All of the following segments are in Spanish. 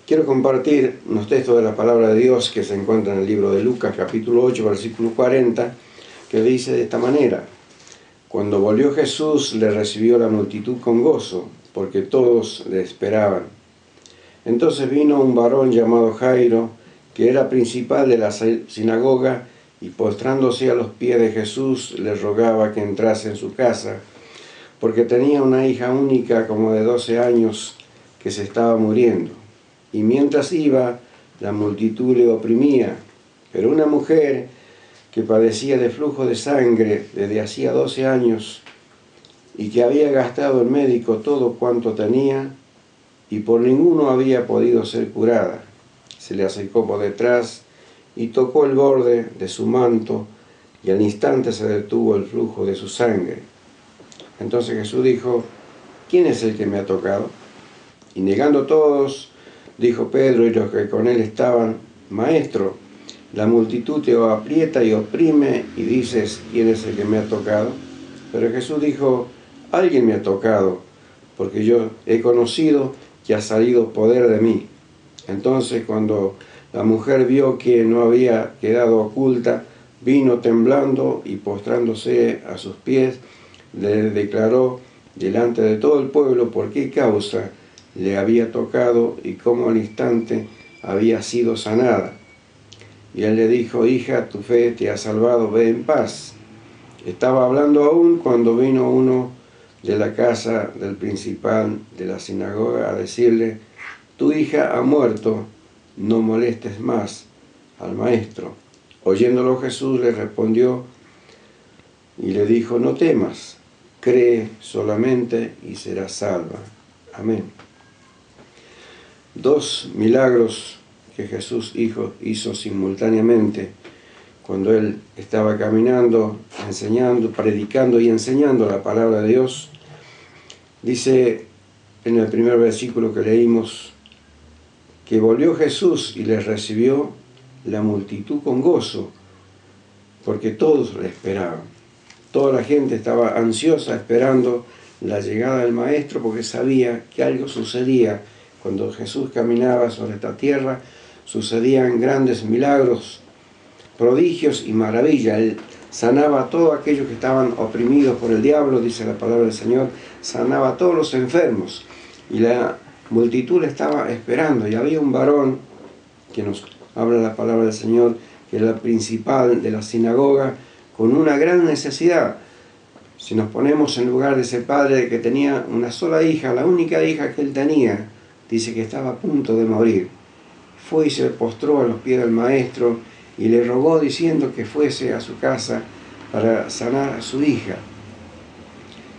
Quiero compartir unos textos de la palabra de Dios que se encuentran en el libro de Lucas, capítulo 8, versículo 40, que dice de esta manera: Cuando volvió Jesús, le recibió la multitud con gozo, porque todos le esperaban. Entonces vino un varón llamado Jairo, que era principal de la sinagoga, y postrándose a los pies de Jesús, le rogaba que entrase en su casa, porque tenía una hija única como de 12 años que se estaba muriendo. Y mientras iba, la multitud le oprimía. Pero una mujer que padecía de flujo de sangre desde hacía 12 años y que había gastado en médico todo cuanto tenía y por ninguno había podido ser curada, se le acercó por detrás y tocó el borde de su manto, y al instante se detuvo el flujo de su sangre. Entonces Jesús dijo: ¿Quién es el que me ha tocado? Y negando todos, dijo Pedro y los que con él estaban: Maestro, la multitud te aprieta y oprime y dices: ¿Quién es el que me ha tocado? Pero Jesús dijo: Alguien me ha tocado, porque yo he conocido que ha salido poder de mí. Entonces, cuando la mujer vio que no había quedado oculta, vino temblando y postrándose a sus pies, le declaró delante de todo el pueblo por qué causa le había tocado y cómo al instante había sido sanada. Y él le dijo: Hija, tu fe te ha salvado, ve en paz. Estaba hablando aún cuando vino uno de la casa del principal de la sinagoga a decirle: Tu hija ha muerto, no molestes más al maestro. Oyéndolo Jesús le respondió y le dijo: No temas, cree solamente y serás salva. Amén. Dos milagros que Jesús hizo simultáneamente cuando él estaba caminando, enseñando, predicando y enseñando la palabra de Dios. Dice en el primer versículo que leímos que volvió Jesús y les recibió la multitud con gozo, porque todos le esperaban. Toda la gente estaba ansiosa esperando la llegada del Maestro, porque sabía que algo sucedía. Cuando Jesús caminaba sobre esta tierra, sucedían grandes milagros, prodigios y maravillas. Él sanaba a todos aquellos que estaban oprimidos por el diablo, dice la palabra del Señor, sanaba a todos los enfermos. Y la multitud le estaba esperando. Y había un varón, que nos habla la palabra del Señor, que era el principal de la sinagoga, con una gran necesidad. Si nos ponemos en lugar de ese padre que tenía una sola hija, la única hija que él tenía, dice que estaba a punto de morir. Fue y se postró a los pies del maestro y le rogó diciendo que fuese a su casa para sanar a su hija.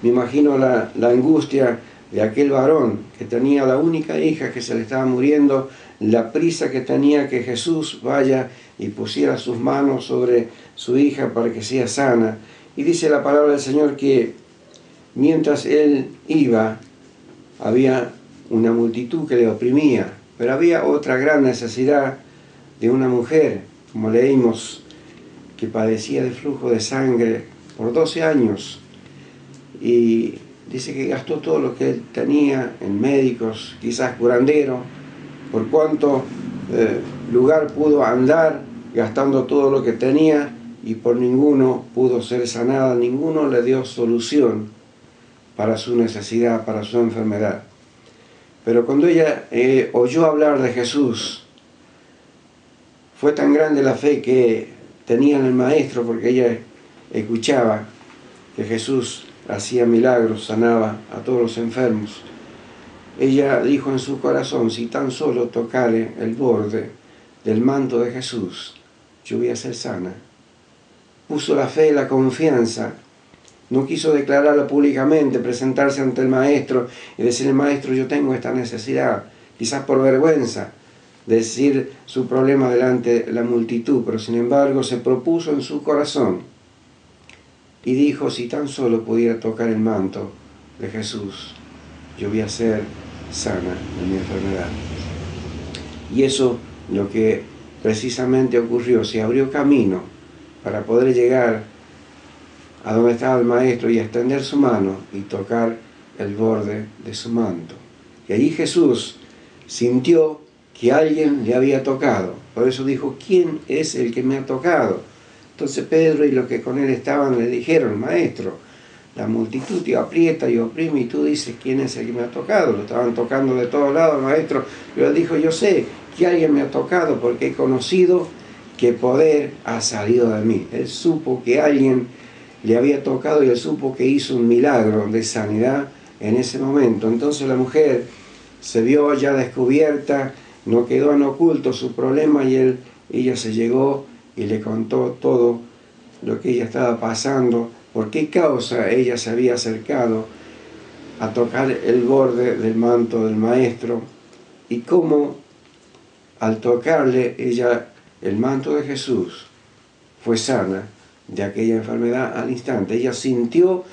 Me imagino la angustia de aquel varón que tenía la única hija que se le estaba muriendo, la prisa que tenía que Jesús vaya y pusiera sus manos sobre su hija para que sea sana. Y dice la palabra del Señor que mientras él iba, había una multitud que le oprimía, pero había otra gran necesidad de una mujer, como leímos, que padecía de flujo de sangre por 12 años, y dice que gastó todo lo que él tenía en médicos, quizás curandero, por cuánto lugar pudo andar gastando todo lo que tenía, y por ninguno pudo ser sanada, ninguno le dio solución para su necesidad, para su enfermedad. Pero cuando ella oyó hablar de Jesús, fue tan grande la fe que tenía en el Maestro, porque ella escuchaba que Jesús hacía milagros, sanaba a todos los enfermos. Ella dijo en su corazón: si tan solo tocare el borde del manto de Jesús, yo voy a ser sana. Puso la fe y la confianza. No quiso declararlo públicamente, presentarse ante el Maestro y decirle: Maestro, yo tengo esta necesidad, quizás por vergüenza, decir su problema delante de la multitud, pero sin embargo se propuso en su corazón y dijo: si tan solo pudiera tocar el manto de Jesús, yo voy a ser sana de mi enfermedad. Y eso lo que precisamente ocurrió, se abrió camino para poder llegar a donde estaba el Maestro y extender su mano y tocar el borde de su manto. Y allí Jesús sintió que alguien le había tocado. Por eso dijo, ¿quién es el que me ha tocado? Entonces Pedro y los que con él estaban le dijeron, Maestro, la multitud te aprieta y oprime y tú dices, ¿quién es el que me ha tocado? Lo estaban tocando de todos lados, Maestro. Pero él dijo, yo sé que alguien me ha tocado porque he conocido que poder ha salido de mí. Él supo que alguien le había tocado y él supo que hizo un milagro de sanidad en ese momento. Entonces la mujer se vio ya descubierta, no quedó en oculto su problema y ella se llegó y le contó todo lo que ella estaba pasando, por qué causa ella se había acercado a tocar el borde del manto del Maestro y cómo al tocarle ella el manto de Jesús fue sana de aquella enfermedad al instante. Ella sintió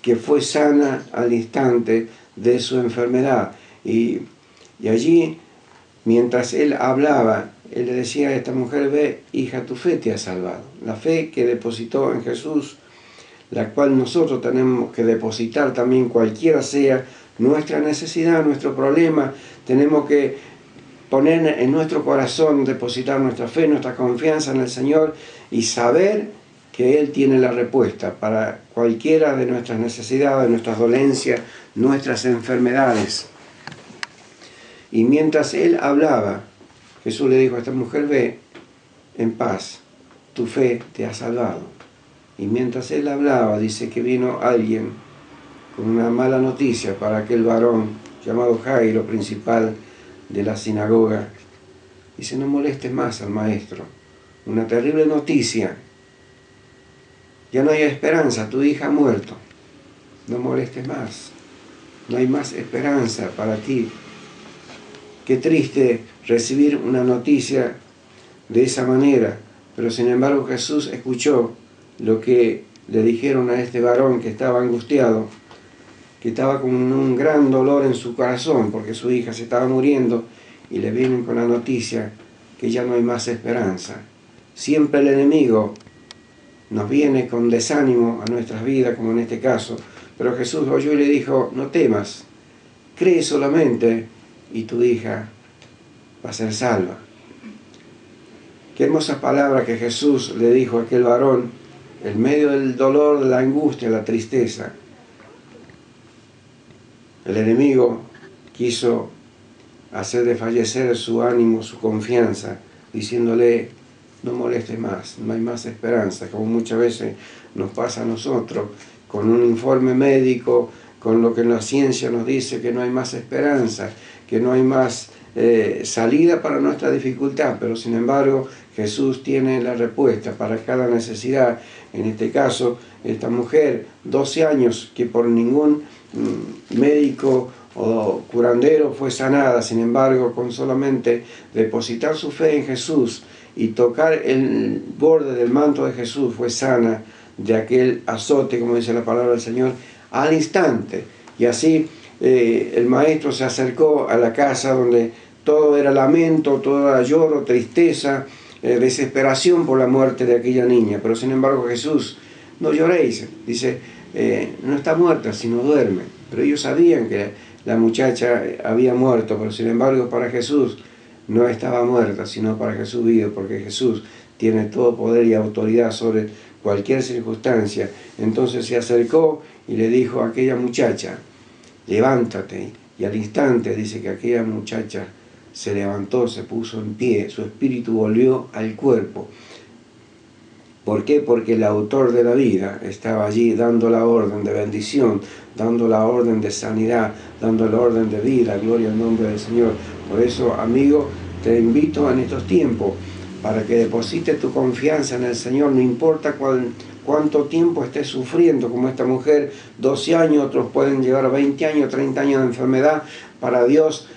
que fue sana al instante de su enfermedad y allí, mientras él hablaba, él le decía a esta mujer, ve, hija, tu fe te ha salvado. La fe que depositó en Jesús, la cual nosotros tenemos que depositar también, cualquiera sea nuestra necesidad, nuestro problema, tenemos que poner en nuestro corazón, depositar nuestra fe, nuestra confianza en el Señor y saber que Él tiene la respuesta para cualquiera de nuestras necesidades, nuestras dolencias, nuestras enfermedades. Y mientras Él hablaba, Jesús le dijo a esta mujer, ve en paz, tu fe te ha salvado. Y mientras Él hablaba, dice que vino alguien con una mala noticia para aquel varón llamado Jairo, principal de la sinagoga. Dice, no molestes más al Maestro. Una terrible noticia. Ya no hay esperanza, tu hija ha muerto. No molestes más. No hay más esperanza para ti. Qué triste recibir una noticia de esa manera, pero sin embargo Jesús escuchó lo que le dijeron a este varón que estaba angustiado, que estaba con un gran dolor en su corazón porque su hija se estaba muriendo y le vienen con la noticia que ya no hay más esperanza. Siempre el enemigo nos viene con desánimo a nuestras vidas, como en este caso, pero Jesús oyó y le dijo, no temas, cree solamente y tu hija va a ser salva. Qué hermosa palabra que Jesús le dijo a aquel varón en medio del dolor, de la angustia, la tristeza. El enemigo quiso hacer desfallecer su ánimo, su confianza, diciéndole, no molestes más, no hay más esperanza, como muchas veces nos pasa a nosotros, con un informe médico, con lo que la ciencia nos dice que no hay más esperanza, que no hay más salida para nuestra dificultad, pero sin embargo Jesús tiene la respuesta para cada necesidad. En este caso, esta mujer, 12 años, que por ningún médico o curandero fue sanada, sin embargo, con solamente depositar su fe en Jesús y tocar el borde del manto de Jesús, fue sana de aquel azote, como dice la palabra del Señor, al instante. Y así el Maestro se acercó a la casa donde todo era lamento, todo era lloro, tristeza, desesperación por la muerte de aquella niña. Pero sin embargo Jesús, no lloréis, dice, no está muerta, sino duerme. Pero ellos sabían que la muchacha había muerto, pero sin embargo para Jesús no estaba muerta, sino para Jesús vive, porque Jesús tiene todo poder y autoridad sobre cualquier circunstancia. Entonces se acercó y le dijo a aquella muchacha, levántate. Y al instante dice que aquella muchacha se levantó, se puso en pie, su espíritu volvió al cuerpo. ¿Por qué? Porque el autor de la vida estaba allí dando la orden de bendición, dando la orden de sanidad, dando la orden de vida, gloria al nombre del Señor. Por eso, amigo, te invito en estos tiempos para que deposites tu confianza en el Señor, no importa cuánto tiempo estés sufriendo, como esta mujer, 12 años, otros pueden llevar 20 años, 30 años de enfermedad. Para Dios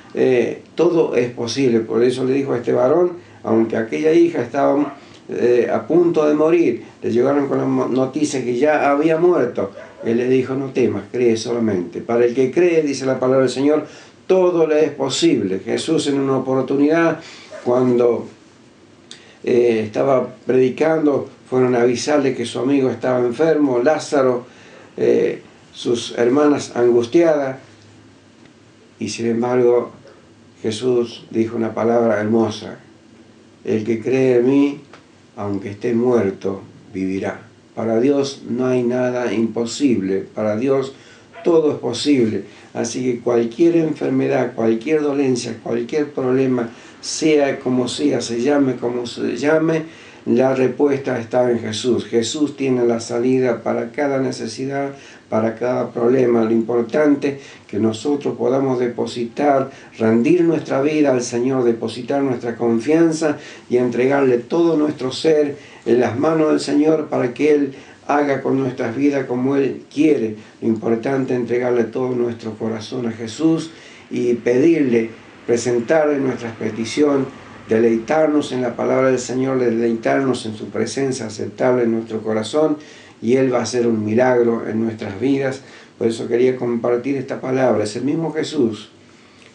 todo es posible. Por eso le dijo a este varón, aunque aquella hija estaba a punto de morir, le llegaron con la noticia que ya había muerto, él le dijo, no temas, cree solamente. Para el que cree, dice la palabra del Señor, todo le es posible. Jesús en una oportunidad, cuando estaba predicando, fueron a avisarle que su amigo estaba enfermo, Lázaro, sus hermanas angustiadas, y sin embargo Jesús dijo una palabra hermosa: el que cree en mí, aunque esté muerto, vivirá. Para Dios no hay nada imposible, para Dios todo es posible. Así que cualquier enfermedad, cualquier dolencia, cualquier problema, sea como sea, se llame como se llame, la respuesta está en Jesús. Jesús tiene la salida para cada necesidad, para cada problema. Lo importante es que nosotros podamos depositar, rendir nuestra vida al Señor, depositar nuestra confianza y entregarle todo nuestro ser en las manos del Señor para que Él haga con nuestras vidas como Él quiere. Lo importante es entregarle todo nuestro corazón a Jesús y pedirle, presentarle nuestras peticiones, deleitarnos en la palabra del Señor, deleitarnos en su presencia, aceptarle en nuestro corazón, y Él va a hacer un milagro en nuestras vidas. Por eso quería compartir esta palabra. Es el mismo Jesús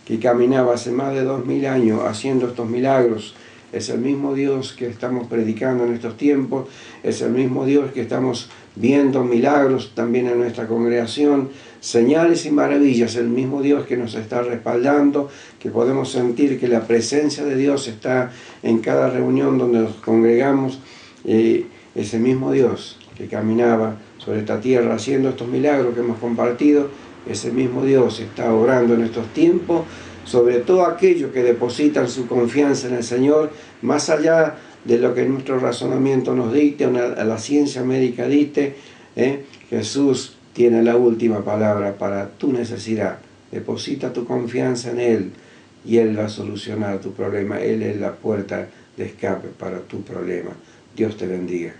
que caminaba hace más de 2000 años haciendo estos milagros. Es el mismo Dios que estamos predicando en estos tiempos. Es el mismo Dios que estamos viendo milagros también en nuestra congregación, señales y maravillas. El mismo Dios que nos está respaldando, que podemos sentir que la presencia de Dios está en cada reunión donde nos congregamos. Ese mismo Dios que caminaba sobre esta tierra haciendo estos milagros que hemos compartido, ese mismo Dios está obrando en estos tiempos sobre todo aquellos que depositan su confianza en el Señor, más allá de lo que nuestro razonamiento nos dicte, o la ciencia médica dicte. Jesús tiene la última palabra para tu necesidad. Deposita tu confianza en Él y Él va a solucionar tu problema. Él es la puerta de escape para tu problema. Dios te bendiga.